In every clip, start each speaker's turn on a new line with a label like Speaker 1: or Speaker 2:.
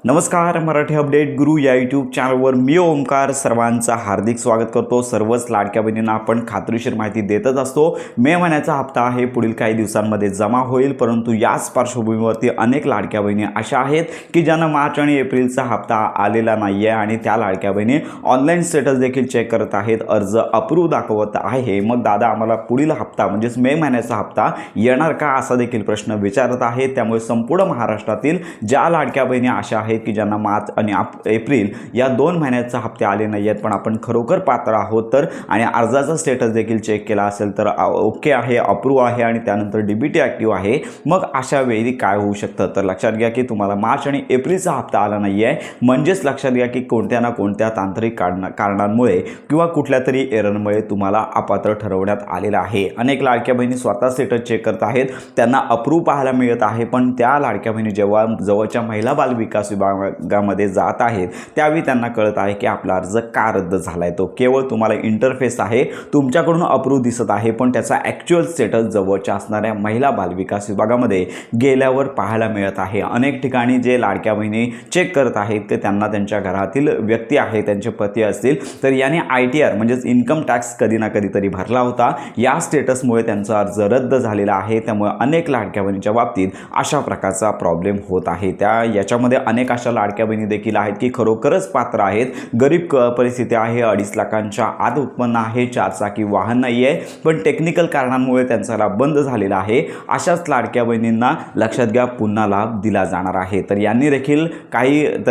Speaker 1: नमस्कार, मराठी अपडेट गुरु या यूट्यूब चॅनलवर मी ओमकार सर्वांचं हार्दिक स्वागत करतो। सर्वच लाडक्या बहिणींना आपण खात्रीशीर माहिती देतच असतो। मे महिन्याचा हप्ता आहे पुढील काही दिवसांमध्ये जमा होईल, परंतु याच पार्श्वभूमीवरती अनेक लाडक्या बहिणी अशा आहेत की ज्यांना मार्च आणि एप्रिलचा हप्ता आलेला नाही आहे आणि त्या लाडक्या बहिणी ऑनलाईन स्टेटस देखील चेक करत आहेत, अर्ज अप्रूव्ह दाखवत आहे। मग दादा आम्हाला पुढील हप्ता म्हणजेच मे महिन्याचा हप्ता येणार का असा देखील प्रश्न विचारत आहेत। त्यामुळे संपूर्ण महाराष्ट्रातील ज्या लाडक्या बहिणी अशा आहेत की ज्यांना मार्च आणि एप्रिल या 2 महिन्याचा हप्ते आले नाही आहेत, पण आपण खरोखर पात्र आहोत तर आणि अर्जाचा स्टेटस देखील चेक केला असेल तर ओके आहे, अप्रूव्ह आहे आणि त्यानंतर डीबीटी ॲक्टिव्ह आहे, मग अशा वेळी काय होऊ शकतं तर लक्षात घ्या की तुम्हाला मार्च आणि एप्रिलचा हप्ता आला नाही आहे, म्हणजेच लक्षात घ्या की कोणत्या ना कोणत्या तांत्रिक कारणांमुळे किंवा कुठल्या तरी एररमुळे तुम्हाला अपात्र ठरवण्यात आलेलं आहे। अनेक लाडक्या बहिणी स्वतः स्टेटस चेक करत आहेत, त्यांना अप्रूव्ह पाहायला मिळत आहे, पण त्या लाडक्या बहिणी जेव्हा जवळच्या महिला बाल विकास विभागामध्ये जात आहेत त्यावेळी त्यांना कळत आहे की आपला अर्ज का रद्द झाला आहे। तो केवळ तुम्हाला इंटरफेस आहे, तुमच्याकडून अप्रूव्ह दिसत आहे, पण त्याचा ॲक्च्युअल स्टेटस जवळच्या असणाऱ्या महिला बाल विकास विभागामध्ये गेल्यावर पाहायला मिळत आहे। अनेक ठिकाणी जे लाडक्या बहिणी चेक करत आहेत की त्यांना त्यांच्या घरातील व्यक्ती आहे, त्यांचे पती असतील तर याने ITR म्हणजेच इन्कम टॅक्स कधी ना कधीतरी भरला होता, या स्टेटसमुळे त्यांचा अर्ज रद्द झालेला आहे। त्यामुळे अनेक लाडक्या बहिणीच्या बाबतीत अशा प्रकारचा प्रॉब्लेम होत आहे। याच्यामध्ये अनेक अशा लाडक्या बहिणी देखील आहेत की खरोखरच पात्र आहेत, गरीब परिस्थिती आहे, 2.5 लाखांच्या आत उत्पन्न आहे, 4 चाकी वाहन नाही आहे, पण टेक्निकल कारणांमुळे त्यांचा लाभ बंद झालेला आहे। अशाच लाडक्या बहिणींना लक्षात घ्या पुन्हा लाभ दिला जाणार आहे। तर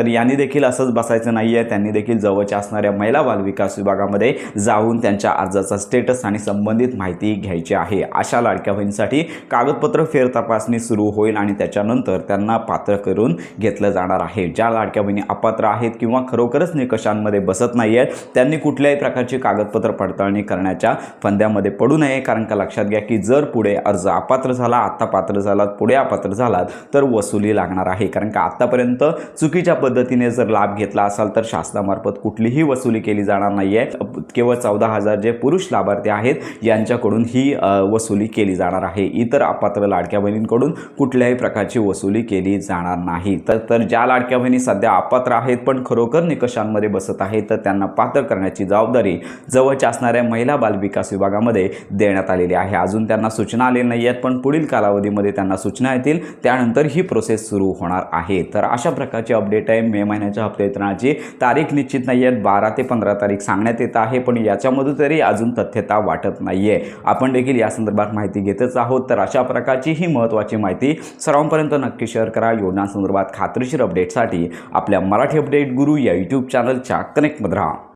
Speaker 1: यांनी देखील असंच बसायचं नाही आहे, त्यांनी देखील जवळच्या असणाऱ्या महिला बाल विकास विभागामध्ये जाऊन त्यांच्या अर्जाचा स्टेटस आणि संबंधित माहिती घ्यायची आहे। अशा लाडक्या बहिणींसाठी कागदपत्र फेर तपासणी सुरू होईल आणि त्याच्यानंतर त्यांना पात्र करून घेतलं जाणार आहे। ज्या लाडक्या बहिणी अपात्र आहेत किंवा खरोखरच निकषांमध्ये बसत नाही आहेत त्यांनी कुठल्याही प्रकारची कागदपत्र पडताळणी करण्याच्या फंद्यामध्ये पडू नये, कारण का लक्षात घ्या की जर पुढे अर्ज अपात्र झाला, आता पात्र झालात, पुढे अपात्र झालात तर वसुली लागणार आहे। कारण का आतापर्यंत चुकीच्या पद्धतीने जर लाभ घेतला असाल तर शासनामार्फत कुठलीही वसुली केली जाणार नाही आहे। केवळ 14,000 जे पुरुष लाभार्थी आहेत यांच्याकडून ही वसुली केली जाणार आहे। इतर अपात्र लाडक्या बहिणींकडून कुठल्याही प्रकारची वसुली केली जाणार नाही। तर ज्या लाडक्या बहिणी सध्या अपात्र आहेत पण खरोखर निकषांमध्ये बसत आहेत तर त्यांना पात्र करण्याची जबाबदारी जवळच्या असणाऱ्या महिला बाल विकास विभागामध्ये देण्यात आलेली आहे। अजून त्यांना सूचना आलेल्या नाही आहेत, पण पुढील कालावधीमध्ये त्यांना सूचना येतील, त्यानंतर ही प्रोसेस सुरू होणार आहे। तर अशा प्रकारचे अपडेट आहे। मे महिन्याच्या हप्ते वितरणाची तारीख निश्चित नाही आहे, 12 ते 15 तारीख सांगण्यात येत आहे, पण याच्यामध्ये तरी अजून तथ्यता वाटत नाही आहे। आपण देखील या संदर्भात माहिती घेतच आहोत। तर अशा प्रकारची ही महत्त्वाची माहिती सर्वांपर्यंत नक्की शेअर करा। योजनांसंदर्भात खात्रीशीर अपडेटसाठी आपल्या मराठी अपडेट गुरु या यूट्यूब चॅनलच्या कनेक्टमध्ये राहा।